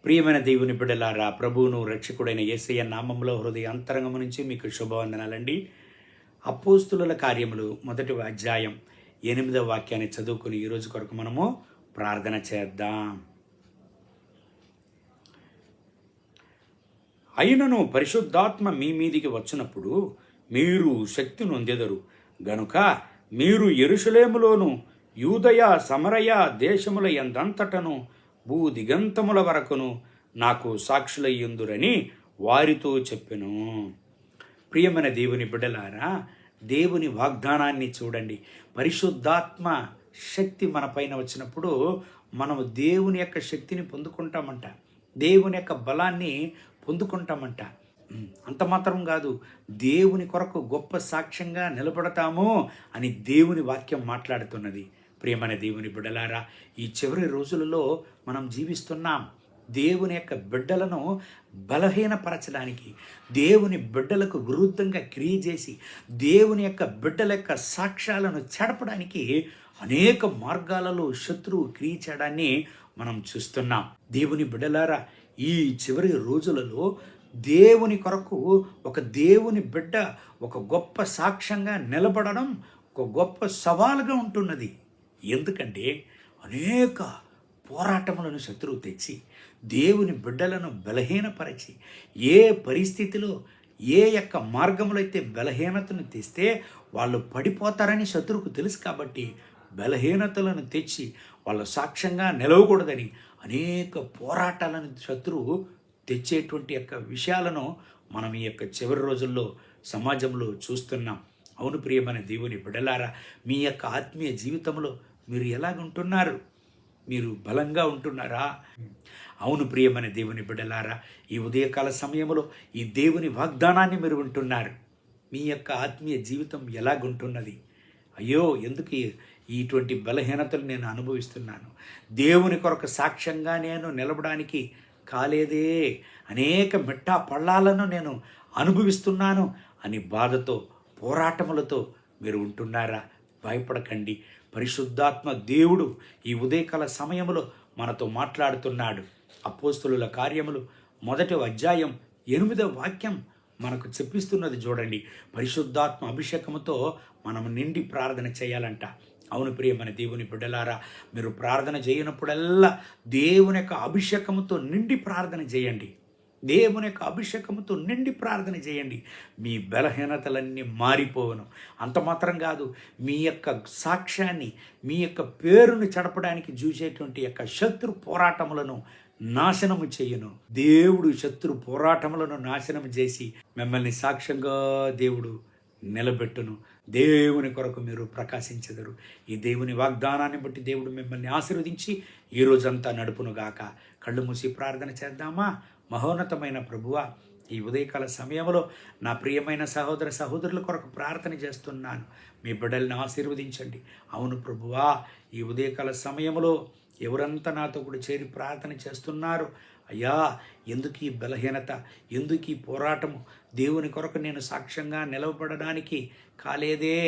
ప్రియమైన దేవుని బిడ్డలారా, ప్రభువును రక్షకుడైన యేసయ్య నామంలో హృదయ అంతరంగము నుంచి మీకు శుభవందనాలండి. అపోస్తుల కార్యములు 1వ అధ్యాయం 8వ వాక్యాన్ని చదువుకుని ఈరోజు కొరకు మనము ప్రార్థన చేద్దాం. అయినను పరిశుద్ధాత్మ మీ మీదికి వచ్చినప్పుడు మీరు శక్తి నొందెదరు గనుక మీరు యెరూషలేములోను యూదయ సమరయ దేశముల యందంతటను భూదిగంతముల వరకును నాకు సాక్షులయ్యుందురని వారితో చెప్పెను. ప్రియమైన దేవుని బిడ్డలారా, దేవుని వాగ్దానాన్ని చూడండి. పరిశుద్ధాత్మ శక్తి మన పైన వచ్చినప్పుడు మనము దేవుని యొక్క శక్తిని పొందుకుంటామంట, దేవుని యొక్క బలాన్ని పొందుకుంటామంట. అంత మాత్రం కాదు, దేవుని కొరకు గొప్ప సాక్ష్యంగా నిలబడతాము అని దేవుని వాక్యం మాట్లాడుతున్నది. ప్రియమైన దేవుని బిడ్డలారా, ఈ చివరి రోజులలో మనం జీవిస్తున్నాం. దేవుని యొక్క బిడ్డలను బలహీనపరచడానికి, దేవుని బిడ్డలకు విరుద్ధంగా క్రియ చేసి దేవుని యొక్క బిడ్డల యొక్క సాక్ష్యాలను చెడపడానికి అనేక మార్గాలలో శత్రువు క్రియ చేయడాన్ని మనం చూస్తున్నాం. దేవుని బిడ్డలారా, ఈ చివరి రోజులలో దేవుని కొరకు ఒక దేవుని బిడ్డ ఒక గొప్ప సాక్ష్యంగా నిలబడడం ఒక గొప్ప సవాలుగా ఉంటున్నది. ఎందుకంటే అనేక పోరాటములను శత్రువు తెచ్చి దేవుని బిడ్డలను బలహీనపరిచి, ఏ పరిస్థితిలో ఏ యొక్క మార్గంలో అయితే బలహీనతను తెస్తే వాళ్ళు పడిపోతారని శత్రువుకు తెలుసు. కాబట్టి బలహీనతలను తెచ్చి వాళ్ళు సాక్ష్యంగా నిలవకూడదని అనేక పోరాటాలను శత్రువు తెచ్చేటువంటి యొక్క విషయాలను మనం ఈ యొక్క చివరి రోజుల్లో సమాజంలో చూస్తున్నాం. అవును ప్రియమైన దేవుని బిడ్డలారా, మీ యొక్క ఆత్మీయ జీవితంలో మీరు ఎలాగుంటున్నారు? మీరు బలంగా ఉంటున్నారా? అవును ప్రియమైన దేవుని బిడ్డలారా, ఈ ఉదయకాల సమయంలో ఈ దేవుని వాగ్దానాన్ని మీరు వింటున్నారు. మీ యొక్క ఆత్మీయ జీవితం ఎలాగుంటున్నది? అయ్యో, ఎందుకు ఇటువంటి బలహీనతలు నేను అనుభవిస్తున్నాను? దేవుని కొరకు సాక్ష్యంగా నేను నిలబడానికి కాలేదే, అనేక మిట్టా పళ్ళాలను నేను అనుభవిస్తున్నాను అని బాధతో పోరాటములతో మీరు ఉంటున్నారా? భయపడకండి. పరిశుద్ధాత్మ దేవుడు ఈ ఉదయకాల సమయంలో మనతో మాట్లాడుతున్నాడు. అపోస్తుల కార్యములు 1వ అధ్యాయం 8వ వాక్యం మనకు చెప్పిస్తున్నది చూడండి. పరిశుద్ధాత్మ అభిషేకముతో మనం నిండి ప్రార్థన చేయాలంట. అవును ప్రియమైన దేవుని బిడ్డలారా, మీరు ప్రార్థన చేయనప్పుడల్లా దేవుని యొక్క అభిషేకముతో నిండి ప్రార్థన చేయండి. దేవుని యొక్క అభిషేకముతో నిండి ప్రార్థన చేయండి. మీ బలహీనతలన్నీ మారిపోవను. అంత మాత్రం కాదు, మీ యొక్క సాక్ష్యాన్ని, మీ యొక్క పేరును చెడపడానికి చూసేటువంటి యొక్క శత్రు పోరాటములను నాశనము చేయను. దేవుడు శత్రు పోరాటములను నాశనం చేసి మిమ్మల్ని సాక్ష్యంగా దేవుడు నిలబెట్టును. దేవుని కొరకు మీరు ప్రకాశించెదరు. ఈ దేవుని వాగ్దానాన్ని బట్టి దేవుడు మిమ్మల్ని ఆశీర్వదించి ఈ రోజంతా నడుపునుగాక. కళ్ళు మూసి ప్రార్థన చేద్దామా? మహోన్నతమైన ప్రభువా, ఈ ఉదయకాల సమయంలో నా ప్రియమైన సహోదర సహోదరుల కొరకు ప్రార్థన చేస్తున్నాను. మీ బిడ్డల్ని ఆశీర్వదించండి. అవును ప్రభువా, ఈ ఉదయకాల సమయంలో ఎవరంతా నాతో కూడా చేరి ప్రార్థన చేస్తున్నారు. అయ్యా, ఎందుకు ఈ బలహీనత, ఎందుకు ఈ పోరాటము? దేవుని కొరకు నేను సాక్ష్యంగా నిలవబడడానికి కాలేదే?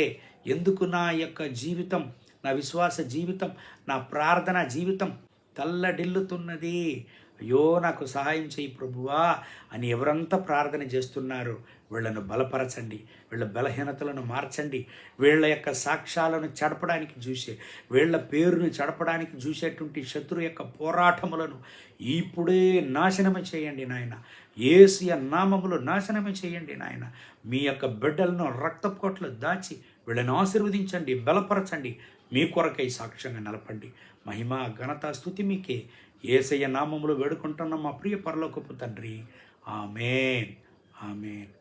ఎందుకు నా యొక్క జీవితం, నా విశ్వాస జీవితం, నా ప్రార్థన జీవితం తల్లడిల్లుతున్నది? అయ్యో, నాకు సహాయం చేయి ప్రభువా అని ఎవరంతా ప్రార్థన చేస్తున్నారు, వీళ్ళను బలపరచండి. వీళ్ళ బలహీనతలను మార్చండి. వీళ్ళ యొక్క సాక్ష్యాలను చెడపడానికి చూసే, వీళ్ళ పేరును చెడపడానికి చూసేటువంటి శత్రు యొక్క పోరాటములను ఇప్పుడే నాశనమే చేయండి నాయన. యేసు నామములో నాశనమే చేయండి నాయన. మీ యొక్క బిడ్డలను రక్తపు కొట్లు దాచి వీళ్ళను ఆశీర్వదించండి, బలపరచండి. మీ కొరకై సాక్ష్యంగా నిలపండి. మహిమ ఘనత స్తుతి మీకే. యేసయ్య నామములో వేడుకుంటున్న మా ప్రియ పరలోకపు తండ్రి. ఆమేన్, ఆమేన్.